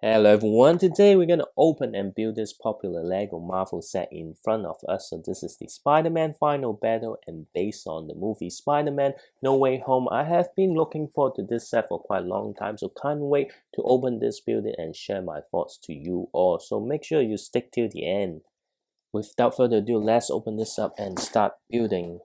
Hello everyone, today we're going to open and build this popular LEGO Marvel set in front of us. So this is the Spider-Man Final Battle, and based on the movie Spider-Man No Way Home. I have been looking forward to this set for quite a long time, so can't wait to open this building and share my thoughts to you all. So make sure you stick till the end. Without further ado, let's open this up and start building.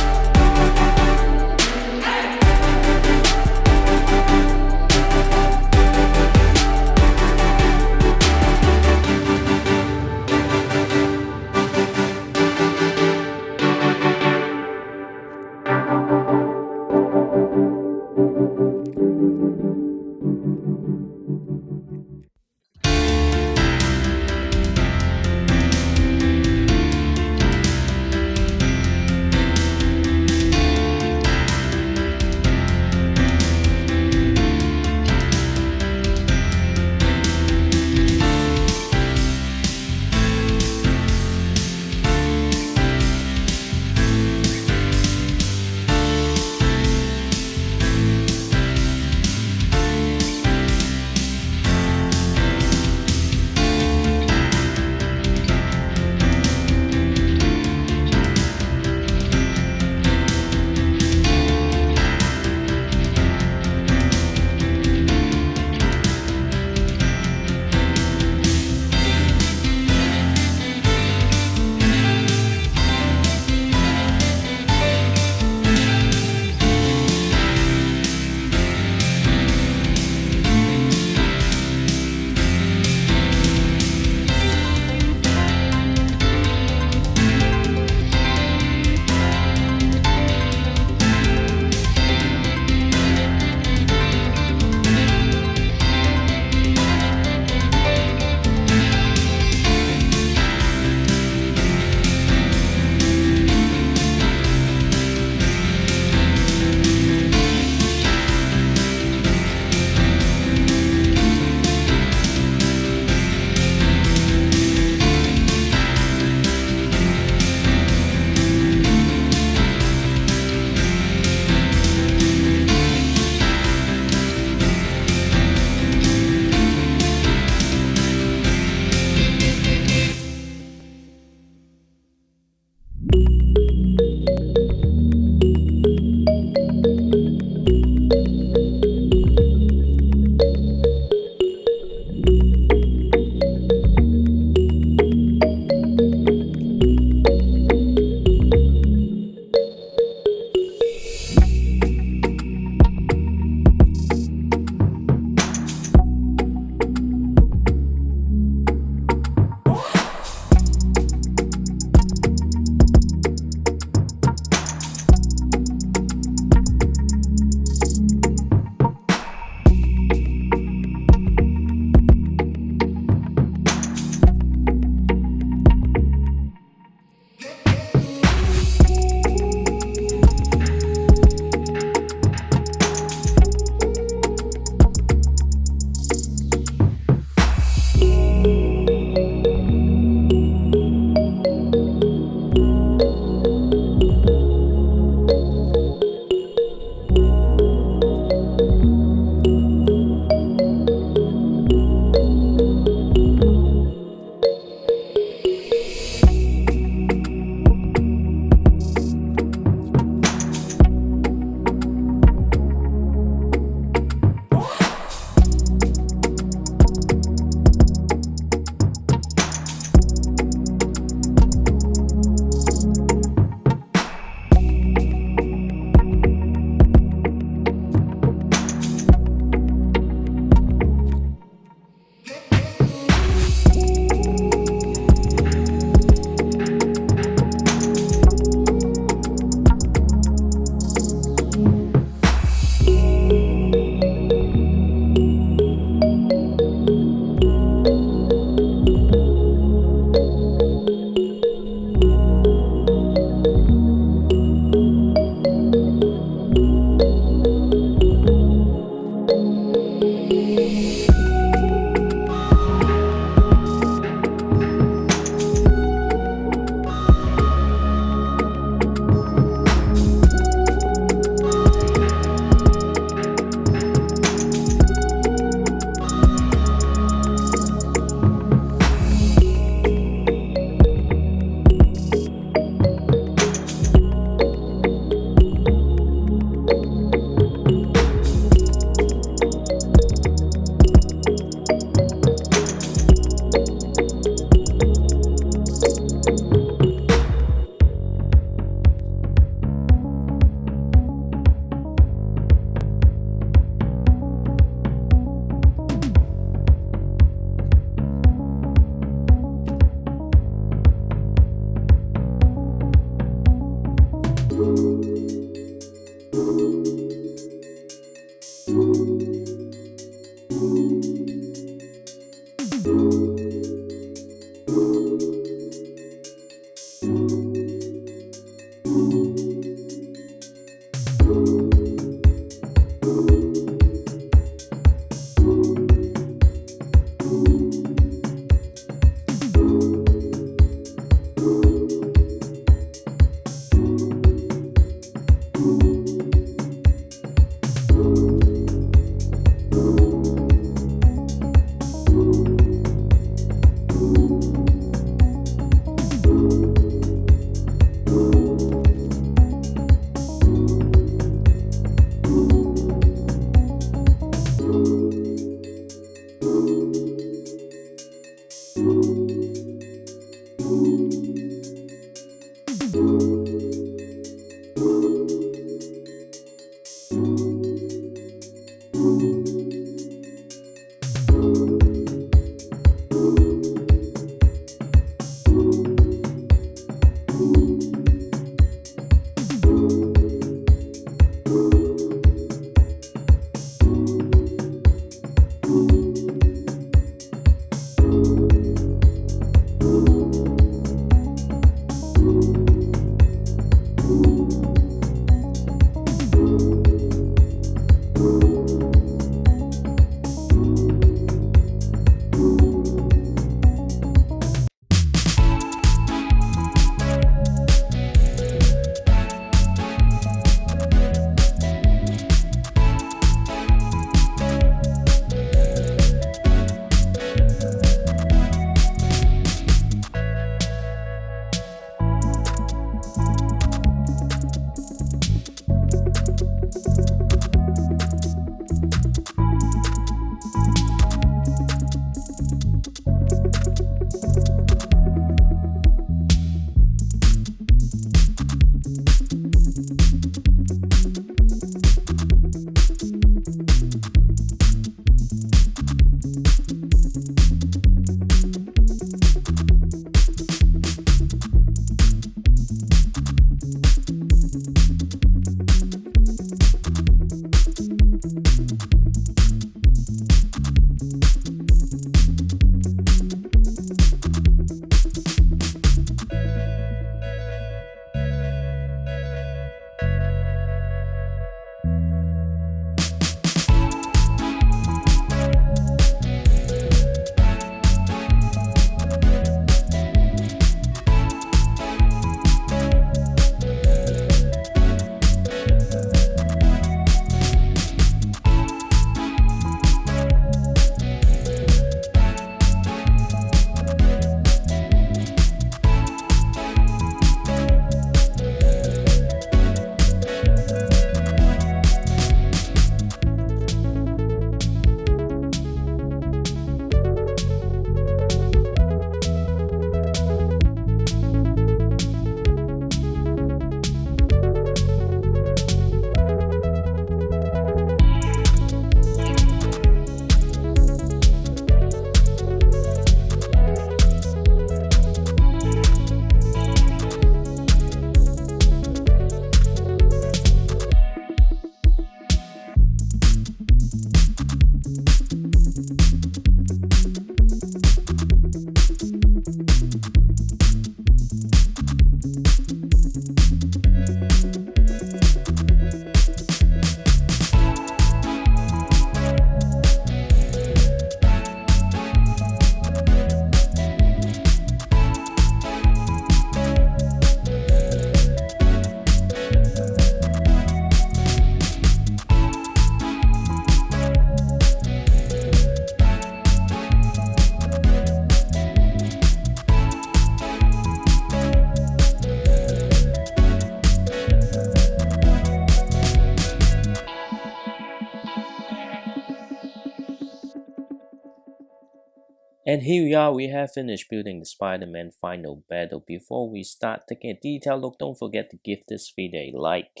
And here we are, we have finished building the Spider-Man final battle. Before we start taking a detailed look, don't forget to give this video a like.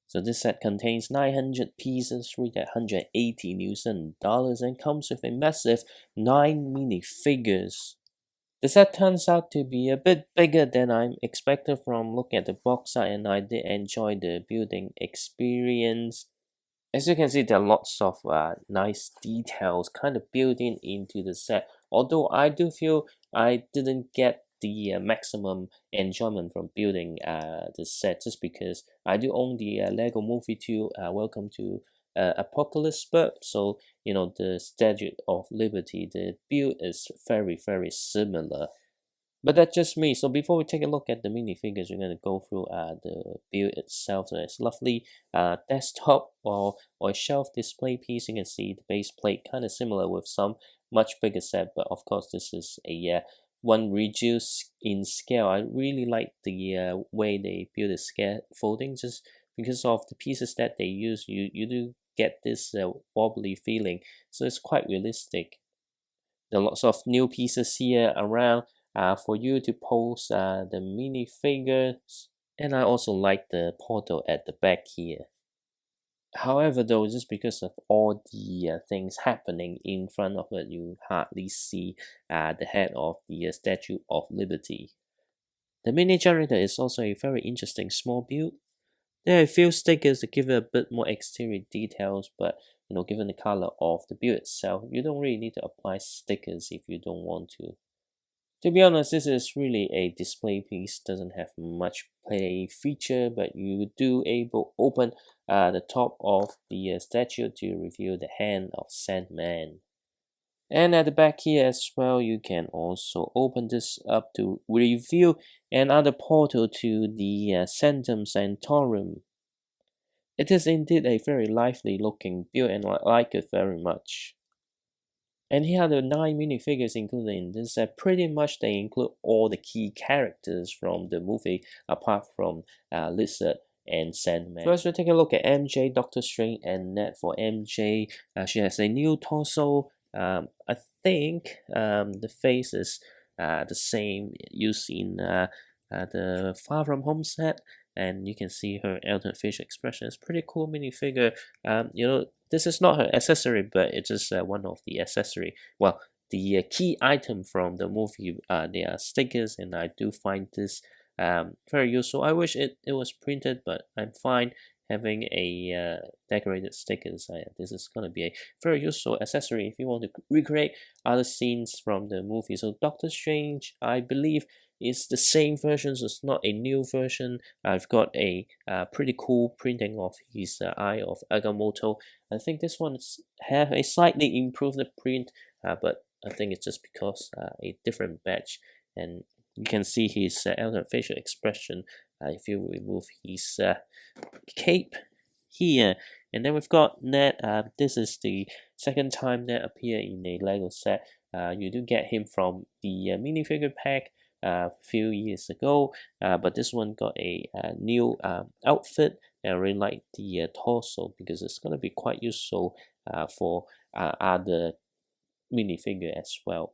So this set contains 900 pieces, worth at $180 and comes with a massive 9 minifigures. The set turns out to be a bit bigger than I expected from looking at the box art, and I did enjoy the building experience. As you can see, there are lots of nice details kind of built into the set. Although I do feel I didn't get the maximum enjoyment from building the set, just because I do own the Lego Movie 2 Welcome to Apocalypse, so you know, the Statue of Liberty, the build is very similar. But that's just me. So before we take a look at the minifigures, we're going to go through the build itself. So it's lovely desktop or shelf display piece. You can see the base plate kind of similar with some much bigger set, but of course this is a one reduced in scale. I really like the way they build the scaffolding, just because of the pieces that they use. You do get this wobbly feeling, so it's quite realistic. There are lots of new pieces here around for you to pose the minifigures, and I also like the portal at the back here. However, though, just because of all the things happening in front of it, you hardly see the head of the Statue of Liberty. The mini generator is also a very interesting small build. There are a few stickers to give it a bit more exterior details, but you know, given the color of the build itself, you don't really need to apply stickers if you don't want to. To be honest, this is really a display piece, doesn't have much play feature, but you do able open the top of the statue to reveal the hand of Sandman. And at the back here as well, you can also open this up to reveal another portal to the Sanctum Sanctorum. It is indeed a very lively looking build, and I like it very much. And here are the 9 minifigures included in this set. Pretty much they include all the key characters from the movie, apart from Lizard and Sandman. First, we'll take a look at MJ, Doctor Strange, and Ned. For MJ, she has a new torso. I think the face is the same used in the Far From Home set, and you can see her alternate facial expression. It's pretty cool minifigure. You know, this is not her accessory, but it's just one of the accessory. Well, the key item from the movie, they are stickers, and I do find this very useful. I wish it was printed, but I'm fine having a decorated stickers. This is going to be a very useful accessory if you want to recreate other scenes from the movie. So Doctor Strange, I believe, is the same version, so it's not a new version. I've got a pretty cool printing of his eye of Agamotto. I think this one have a slightly improved print, but I think it's just because a different batch, and you can see his alternate facial expression if you remove his cape here. And then we've got Ned. This is the second time Ned appeared in a Lego set. You do get him from the minifigure pack a few years ago, but this one got a new outfit, and I really like the torso because it's going to be quite useful for other minifigure as well.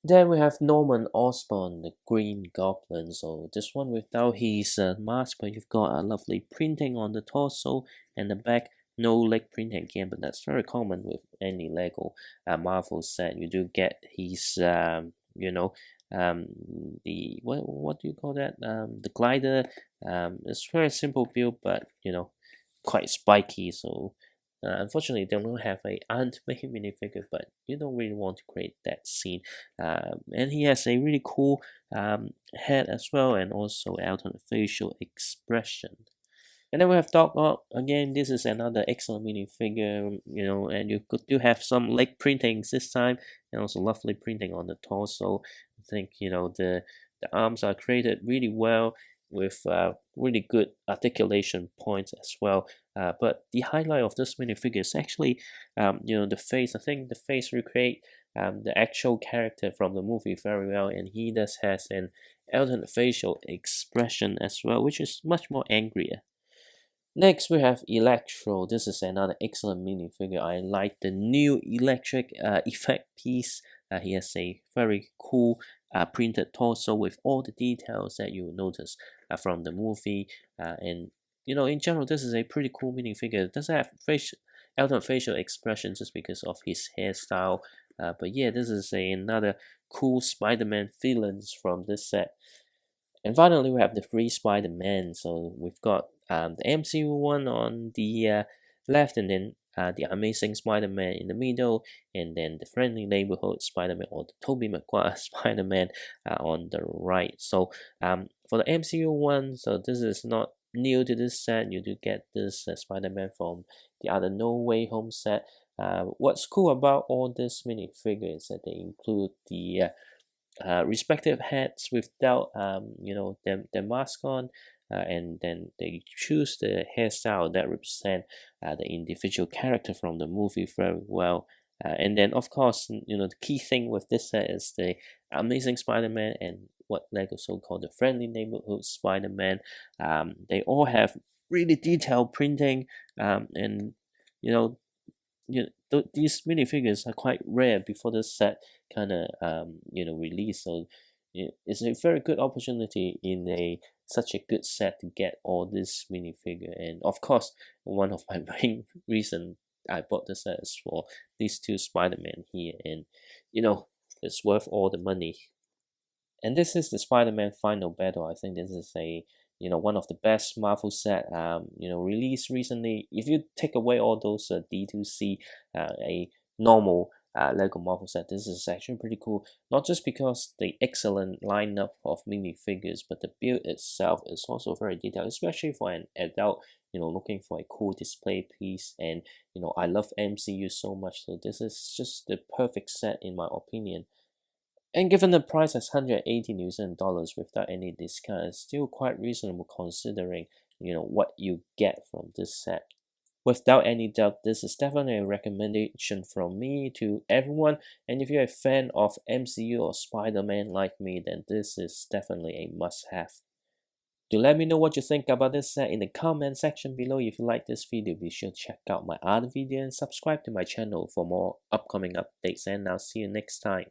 Then we have Norman Osborn, the Green Goblin. So this one without his mask, but you've got a lovely printing on the torso and the back. No leg printing again, but that's very common with any Lego Marvel set. You do get his you know, the what do you call that? The glider. It's very simple build, but you know, quite spiky. So unfortunately, they don't have a Ant-Man minifigure, but you don't really want to create that scene. And he has a really cool head as well, and also alternate facial expression. And then we have Doc Ock. Again, this is another excellent minifigure, you know, and you do have some leg printings this time, and also lovely printing on the torso. I think, you know, the arms are created really well with really good articulation points as well. But the highlight of this minifigure is actually, you know, the face. I think the face recreate the actual character from the movie very well, and he does has an alternate facial expression as well, which is much more angrier. Next, we have Electro. This is another excellent minifigure. I like the new electric effect piece He has a very cool printed torso with all the details that you will notice from the movie. And in general, this is a pretty cool minifigure. It doesn't have alternate facial expression just because of his hairstyle. But yeah, this is another cool Spider-Man villains from this set. And finally, we have the three Spider-Man. So we've got the MCU one on the left, and then the Amazing Spider-Man in the middle, and then the Friendly Neighborhood Spider-Man, or the Tobey Maguire Spider-Man on the right. So for the MCU one, so this is not new to this set. You do get this Spider-Man from the other No Way Home set. What's cool about all these minifigures is that they include the respective hats without their mask on, and then they choose the hairstyle that represent the individual character from the movie very well. And then of course, the key thing with this set is the Amazing Spider-Man and what Lego so called the Friendly Neighborhood Spider-Man. They all have really detailed printing, and these minifigures are quite rare before the set kind of release. So it's a very good opportunity in such a good set to get all this minifigure. And of course, one of my main reason I bought the set is for these two Spider-Man here, and it's worth all the money. And this is the Spider-Man final battle. I think this is one of the best Marvel set released recently. If you take away all those D2C a normal Lego Marvel set, this is actually pretty cool. Not just because the excellent lineup of minifigures, but the build itself is also very detailed, especially for an adult looking for a cool display piece. And I love MCU so much, so this is just the perfect set in my opinion. And given the price as 180 New Zealand dollars without any discount, it's still quite reasonable considering what you get from this set. Without any doubt, this is definitely a recommendation from me to everyone. And if you're a fan of MCU or Spider-Man like me, then this is definitely a must-have. Do let me know what you think about this set in the comment section below. If you like this video, be sure to check out my other video and subscribe to my channel for more upcoming updates. And I'll see you next time.